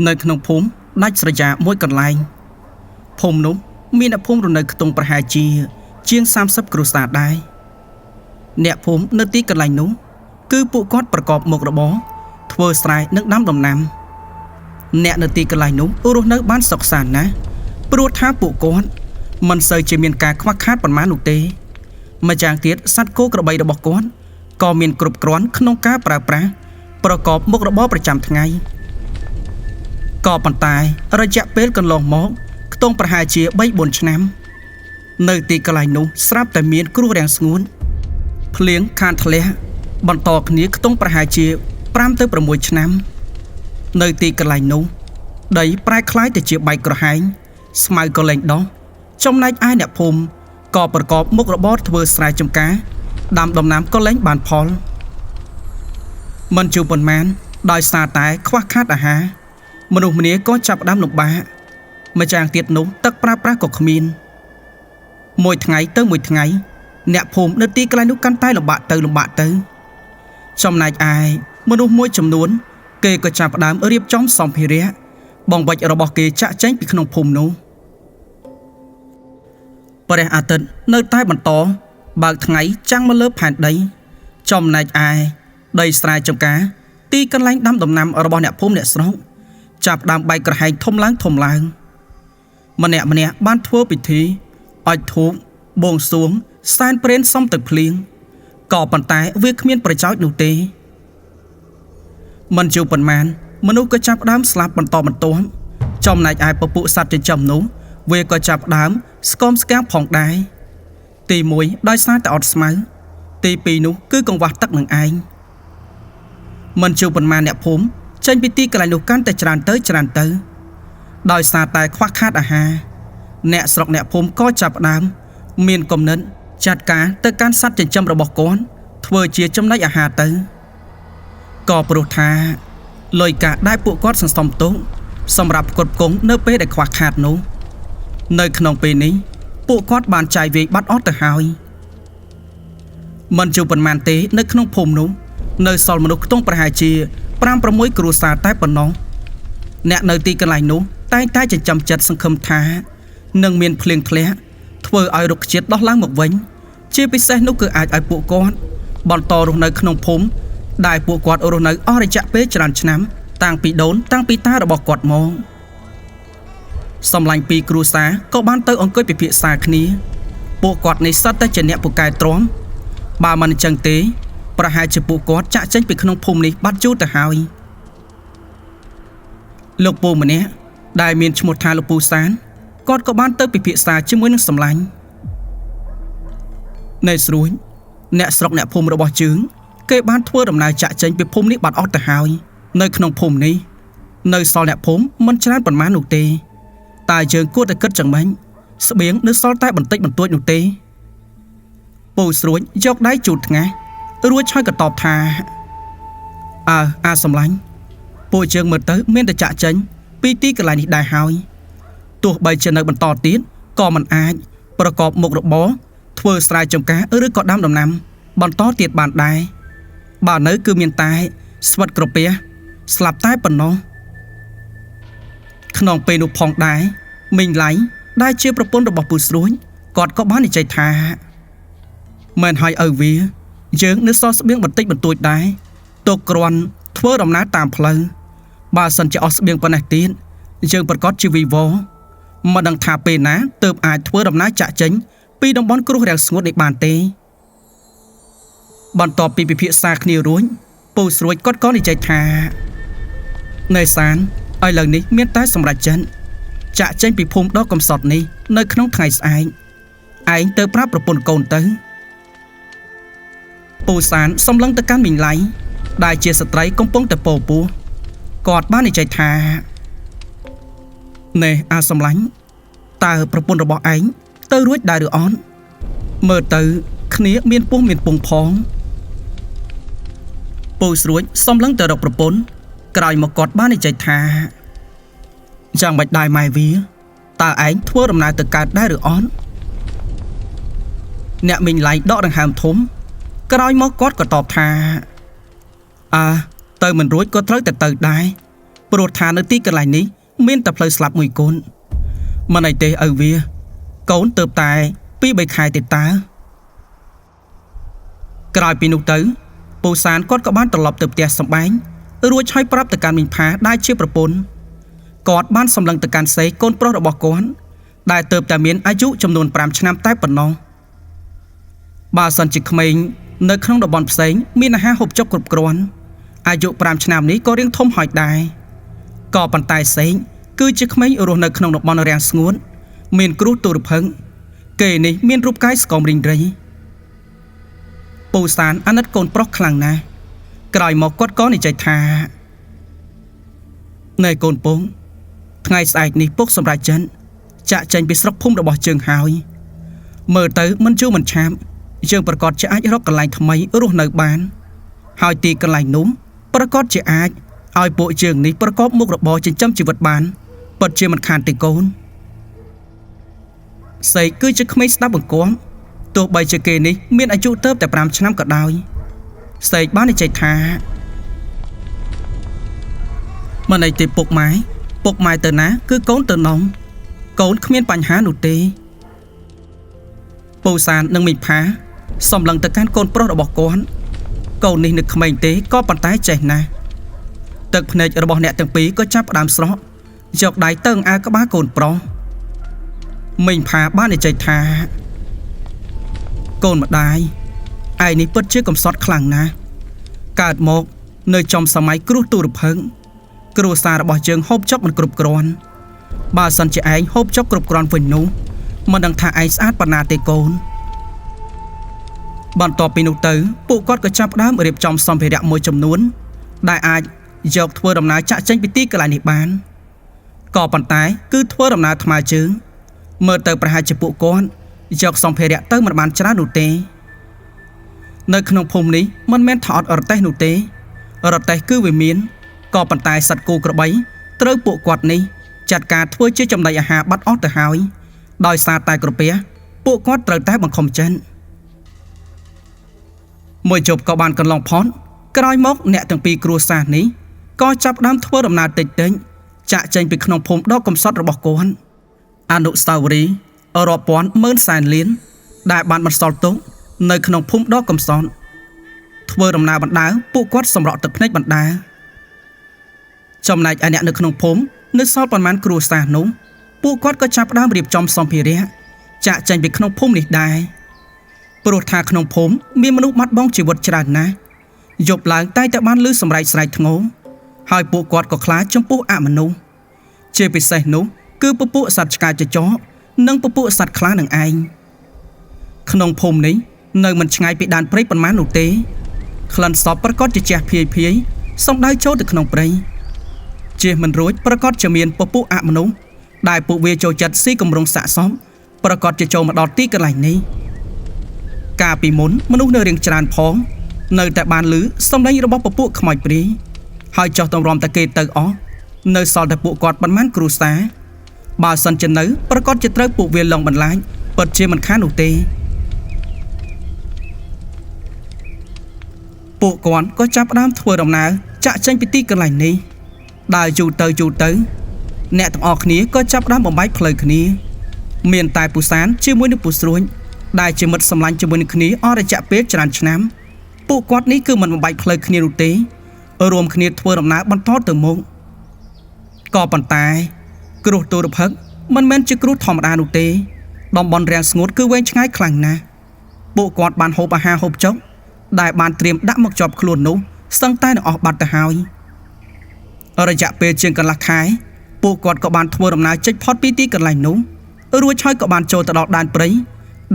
nơiក្នុងភូមិដាច់ស្រយាលមួយកន្លែងភូមិនោះមានអ្នកភូមិរស់នៅខ្ទង់ប្រហែលជាង30គ្រួសារដែរអ្នកភូមិនៅទីកន្លែងនោះគឺពួកគាត់ប្រកបមុខរបរធ្វើស្រែនិងដាំដំណាំអ្នកនៅទីកន្លែងនោះរស់នៅបានសុខសាន្តណាស់ព្រោះថាពួកគាត់មិនសូវជាមានការខ្វះខាតប៉ុន្មាននោះទេម្យ៉ាងទៀតសត្វគោក្របីរបស់គាត់ក៏មានគ្រប់គ្រាន់ក្នុងការប្រើប្រាស់ប្រកបមុខរបរប្រចាំថ្ងៃក៏ប៉ុន្តែរយៈពេលកន្លងមកខ្ទង់ប្រហែលជា 3-4 ឆ្នាំនៅទីកន្លែងនោះស្រាប់តែមានគ្រោះរាំងស្ងួនភ្លៀងខានធ្លះបន្តគ្នាខ្ទង់ប្រហែលជា 5-6 ឆ្នាំនៅទីកន្លែងនោះដីប្រែក្លាយទៅជាបែកក្រហែងស្មៅក៏លែងដុះចំណែកឯអ្នកភូមិក៏ប្រកបមុខរបរធ្វើស្រែចម្ការដាំដំណាំក៏លែងបានផលមិនជួបប៉ុន្មានដោយសារតែខ្វះខាតអាហារមនុស្សម្នាក៏ចាប់ផ្ដើមលំបាកម្យ៉ាងទៀតនោះទឹកប្រើប្រាស់ក៏គ្មានមួយថ្ងៃទៅមួយថ្ងៃអ្នកភូមិនៅទីកន្លែងនោះកាន់តែលំបាកទៅចំណែកឯមនុស្សមួយចំនួនគេក៏ចាប់ផ្ដើមរៀបចំសម្ភារៈបង្វិចរបស់គេចាក់ចែងពីក្នុងភូមិនោះព្រះអាទិត្យនៅតែបន្តបើកថ្ងៃចាំងមកលើផែនដីចំណែកឯដីស្រែចម្ការទីកន្លែងដាំដំណាំរបស់អ្នកភូមិអ្នកស្រុកចាប់ផ្ដើមបែកក្រហែងធំឡើងម្នាក់បានធ្វើពិធីអុជធូបបួងសួងសែនព្រេនសុំទឹកភ្លៀងក៏ប៉ុន្តែវាគ្មានប្រយោជន៍នោះទេមិនជួបប៉ុន្មានមនុស្សក៏ចាប់ផ្ដើមស្លាប់បន្តបន្ទាប់ចំណែកឯពពួកសត្វចិញ្ចឹមនោះវាក៏ចាប់ផ្ដើមស្គមស្គាំងផងដែរទី1ដោយសារតែអត់ស្មៅទី2នោះគឺកង្វះទឹកនឹងឯងមិនជួបប៉ុន្មានអ្នកភូមិចេញពីទីកន្លែងនោះកាន់តែច្រើនទៅដោយសារតែខ្វះខាតអាហារអ្នកស្រុកអ្នកភូមិក៏ចាប់ផ្ដើមមានគំនិតចាត់ការទៅកាន់សត្វចិញ្ចឹមរបស់គាត់ធ្វើជាចំណីអាហារទៅក៏ព្រោះថាលុយកាក់ដែលពួកគាត់សន្សំទុកសម្រាប់ផ្គត់ផ្គង់នៅពេលដែលខ្វះខាតនោះនៅក្នុងពេលនេះពួកគាត់បានចាយវាយបាត់អស់ទៅហើយមិនជួបប៉ុន្មានទេនៅក្នុងភូមិនោះនៅសល់មនុស្សខ្ទង់ប្រហែលជា 5-6 គ្រួសារតែប៉ុណ្ណោះអ្នកនៅទីកន្លែងនោះតែងតែចិញ្ចឹមចិត្តសង្ឃឹមថានឹងមានភ្លៀងធ្លាក់ធ្វើឲ្យរុក្ខជាតិដោះឡើងមកវិញជាពិសេសនោះគឺអាចឲ្យពួកគាត់បន្តរស់នៅក្នុងភូមិដែលពួកគាត់រស់នៅអស់រយៈពេលច្រើនឆ្នាំតាំងពីដូនតាំងពីតារបស់គាត់មកសម្លាញ់ពីគ្រួសារក៏បានទៅអង្គុយពិភាក្សាគ្នាពួកគាត់នេះសុទ្ធតែជាអ្នកពូកែទ្រាំបើមិនអញ្ចឹងទេប្រហែលជាពួកគាត់ចាក់ចេញពីក្នុងភូមិនេះបាត់យូរទៅហើយលោកពូម្នាក់ដែលមានឈ្មោះថាលោកពូសានគាត់ក៏បានទៅពិភាក្សាជាមួយនឹងសម្លាញ់នៅស្រួយអ្នកស្រុកអ្នកភូមិរបស់ជើងគេបានធ្វើដំណើរចាក់ចេញពីភូមិនេះបាត់អស់ទៅហើយនៅក្នុងភូមិនេះនៅសល់អ្នកភូមិមិនច្រើនប៉ុន្មាននោះទេតែយើងគួរតែគិតយ៉ាងម៉េចស្បៀងនៅសល់តែបន្តិចបន្តួចនោះទេពូស្រួយយកដៃជូតថ្ងាសរួចហើយក៏តបថាអាសម្លាញ់ពួកយើងមើលទៅមានតែចាក់ចេញពីទីកន្លែងនេះដែរហើយទោះបីជានៅបន្តទៀតក៏មិនអាចប្រកបមុខរបរធ្វើស្រែចម្ការឬក៏ដាំដំណាំបន្តទៀតបានដែរបើនៅគឺមានតែស្វិតក្រពះស្លាប់តែប៉ុណ្ណោះក្នុងពេលនោះផងដែរមីងឡៃដែលជាប្រពន្ធរបស់ពូស្រួយគាត់ក៏បាននិយាយថាមិនហើយឪវាយើងនៅសល់ស្បៀងបន្តិចបន្តួចដែរទុកគ្រាន់ធ្វើដំណើរតាមផ្លូវបើសិនជាអស់ស្បៀងប៉ុណ្ណេះទៀតយើងប្រកាសជាវីវមិនដឹងថាពេលណាទើបអាចធ្វើដំណើរចាក់ចេញពីតំបន់គ្រោះរាំងស្ងួតនេះបានទេបន្ទាប់ពីពិភាក្សាគ្នារួចពូស្រួយគាត់ក៏និយាយថាណែសានឥឡូវនេះមានតែសម្រាប់ចិនចាក់ចេញពីភូមិដ៏កំសត់នេះនៅក្នុងថ្ងៃស្អែកឯងទៅប្រាប់ប្រពន្ធកូនទៅពូសានសំឡឹងទៅកាន់មីងឡៃដែលជាស្ត្រីកំពុងតែពោពោះគាត់បាននិយាយថាណែអាសម្លាញ់តើប្រពន្ធរបស់ឯងទៅរួចដែរឬអត់មើលទៅគ្នាមានពោះមានពងផងពូស្រួយសំឡឹងទៅរកប្រពន្ធក្រោយមកគាត់បាននិយាយថាយ៉ាងមិនដែរម៉ែវាតើឯងធ្វើដំណើរទៅកើតដែរឬអត់អ្នកមីងឡៃដកដង្ហើមធំក្រោយមកគាត់ក៏តបថាទៅមិនរួចក៏ត្រូវតែទៅដែរ ព្រោះថានៅទីកន្លែងនេះមានតែផ្លូវស្លាប់មួយកូនមិនអីទេឪវាកូនទៅតែ2-3ខែទៀតតើក្រោយពីនោះទៅពូសានគាត់ក៏បានត្រឡប់ទៅផ្ទះសម្បែងរួចហើយប្រាប់ទៅកាន់មីងផាដែលជាប្រពន្ធគាត់បានសម្លឹងទៅកាន់សេកូនប្រុសរបស់គាត់ដែលទៅតែមានអាយុចំនួន5ឆ្នាំតែប៉ុណ្ណោះបើសិនជាក្មេងនៅក្នុងតំបន់ផ្សេងមានអាហារហូបចុកគ្រប់គ្រាន់អាយុ5ឆ្នាំនេះក៏រៀងធំហើយដែរក៏ប៉ុន្តែសេងគឺជាក្មេងរស់នៅក្នុងតំបន់រាំងស្ងួនមានគ្រោះទុរភិក្សគេនេះមានរូបកាយស្គមរីងរៃពូសានអាណិតកូនប្រុសខ្លាំងណាស់ក្រោយមកគាត់ក៏និយាយថាណែកូនពងថ្ងៃស្អែកនេះពុកសម្រាប់ចិនចាក់ចេញពីស្រុកភូមិរបស់ជើងហើយមើលទៅមិនជួមិនឆាប់យើងប្រកាសជាអាចរកកន្លែងថ្មីរស់នៅបានហើយទីកន្លែងនោះប្រកាសជាអាចឲ្យពួកយើងនេះប្រកបមុខរបរចិញ្ចឹមជីវិតបានពិតជាមិនខានទេកូនសេកគឺជាក្មេងស្ដាប់បង្គាប់ទោះបីជាគេនេះមានអាយុទៅតែ5ឆ្នាំក៏ដោយសេកបាននិយាយថាមិនអីទេពុកម៉ែទៅណាគឺកូនទៅនំកូនគ្មានបញ្ហានោះទេពូសាននិងមីផាសំឡឹងទៅកាន់កូនប្រុសរបស់គាត់កូននេះនឹកក្មេងទេក៏ប៉ុន្តែចេះណាស់ទឹកភ្នែករបស់អ្នកទាំងពីរក៏ចាប់ផ្ដើមស្រក់យកដៃទៅអើក្បាលកូនប្រុសមីងផាបាននិយាយថាកូនម្ដាយឯនេះពិតជាកំសត់ខ្លាំងណាស់កើតមកនៅចំសម័យគ្រោះទុរភិក្សគ្រួសាររបស់យើងហូបចុកមិនគ្រប់គ្រាន់បើសិនជាឯងហូបចុកគ្រប់គ្រាន់វិញនោះមិនដឹងថាឯងស្អាតប៉ុណ្ណាទេកូនបន្ទាប់ពីនោះទៅពួកគាត់ក៏ចាប់ផ្ដើមរៀបចំសម្ភារៈមួយចំនួនដែលអាចយកធ្វើដំណើរចាក់ចេញពីទីកន្លែងនេះបានក៏ប៉ុន្តែគឺធ្វើដំណើរថ្មើរជើងមើលទៅប្រហែលជាពួកគាត់យកសម្ភារៈទៅមិនបានច្រើននោះទេនៅក្នុងភូមិនេះមិនមែនថតរទេះនោះទេរទេះគឺវាមានក៏ប៉ុន្តែសត្វគោក្របីត្រូវពួកគាត់នេះចាត់ការធ្វើជាចំណីអាហារបាត់អស់ទៅហើយដោយសារតែក្រពះពួកគាត់ត្រូវតែបង្ខំចិនមួយជប់ក៏បានកន្លងផុតក្រោយមកអ្នកទាំងពីរគ្រួសារនេះក៏ចាប់ផ្ដើមធ្វើដំណើរតិចចាក់ចេញពីក្នុងភូមិដ៏កំសត់របស់គាត់អនុស្សាវរីយ៍រាប់ពាន់ម៉ឺនសែនលានដែលបានបន្សល់ទុកនៅក្នុងភូមិដ៏កំសត់ធ្វើដំណើរបណ្ដើពួកគាត់សម្រក់ទឹកភ្នែកបណ្ដើចំណែកឯអ្នកនៅក្នុងភូមិនៅសល់ប៉ុន្មានគ្រួសារនោះពួកគាត់ក៏ចាប់ផ្ដើមរៀបចំសម្ភារៈចាក់ចេញពីក្នុងភូមិនេះដែរព្រោះថាក្នុងភូមិមានមនុស្សបាត់បង់ជីវិតច្រើនណាស់យប់ឡើងតែបានឮសម្រែកស្រែកធ្ងោហើយពួកគាត់ក៏ខ្លាចចំពោះអមនុស្សជាពិសេសនោះគឺពពួកសត្វឆ្កែចចកនិងពពួកសត្វខ្លានឹងឯងក្នុងភូមិនេះនៅមិនឆ្ងាយពីដែនព្រៃប៉ុន្មាននោះទេក្លិនសពប្រកាសជាជះភាយសំដៅចូលទៅក្នុងព្រៃជិះមិនរួចប្រកាសជាមានពពួកអមនុស្សដែលពួកវាចូលចិត្តស៊ីគម្រោងសាកសមប្រកាសជាចូលមកដល់ទីកន្លែងនេះកាលពីមុនមនុស្សនៅរៀងច្រើនផងនៅតែបានឮសំឡេងរបស់ពពួកខ្មោចព្រាយហើយចោះតម្រាំតែគេទៅអស់នៅសល់តែពួកគាត់ប៉ុន្មានគ្រួសារបើសិនជានៅប្រកាសជាត្រូវពួកវាលងបន្លាចពិតជាមិនខាននោះទេពួកគាត់ក៏ចាប់ផ្ដើមធ្វើដំណើរចាក់ចេញពីទីកន្លែងនេះដើរយូរទៅអ្នកទាំងអស់គ្នាក៏ចាប់ផ្ដើមបំបែកផ្លូវគ្នាមានតែពូសានជាមួយនឹងពូស្រួយដែលជាមិត្តសម្លាញ់ជាមួយនឹងគ្នាអស់រយៈពេលច្រើនឆ្នាំពួកគាត់នេះគឺមិនបំបែកផ្លូវគ្នានោះទេរួមគ្នាធ្វើដំណើរបន្តទៅមុខក៏ប៉ុន្តែគ្រោះទុរភិក្សមិនមែនជាគ្រោះធម្មតានោះទេតំបន់រាំងស្ងួតគឺវែងឆ្ងាយខ្លាំងណាស់ពួកគាត់បានហូបអាហារហូបចុកដែលបានត្រៀមដាក់មកជាប់ខ្លួននោះសឹងតែនឹងអស់បាត់ទៅហើយរយៈពេលជាងកន្លះខែពួកគាត់ក៏បានធ្វើដំណើរចេញផុតពីទីកន្លែងនោះរួចហើយក៏បានចូលទៅដល់ដែនព្រៃ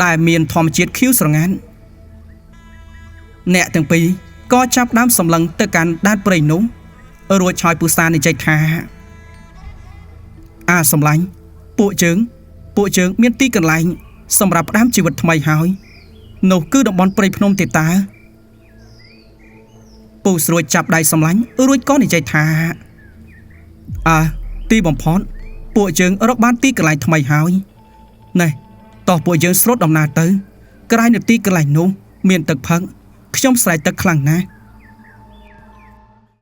ដែលមានធម្មជាតិខៀវស្រងាត់អ្នកទាំងពីរក៏ចាប់ដើមសម្លឹងទៅកាន់ដែនព្រៃនោះរួចហើយពូសាននិយាយថាសម្លាញ់ពួកយើងមានទីកន្លែងសម្រាប់ផ្ដើមជីវិតថ្មីហើយនោះគឺតំបន់ព្រៃភ្នំទេតាពូស្រួយចាប់ដៃសម្លាញ់រួចក៏និយាយថាទីបំផុតពួកយើងរកបានទីកន្លែងថ្មីហើយណែតោះពួកយើងស្រុតដំណើរទៅក្រោយនៅទីកន្លែងនោះមានទឹកផឹកខ្ញុំស្រែកទឹកខ្លាំងណាស់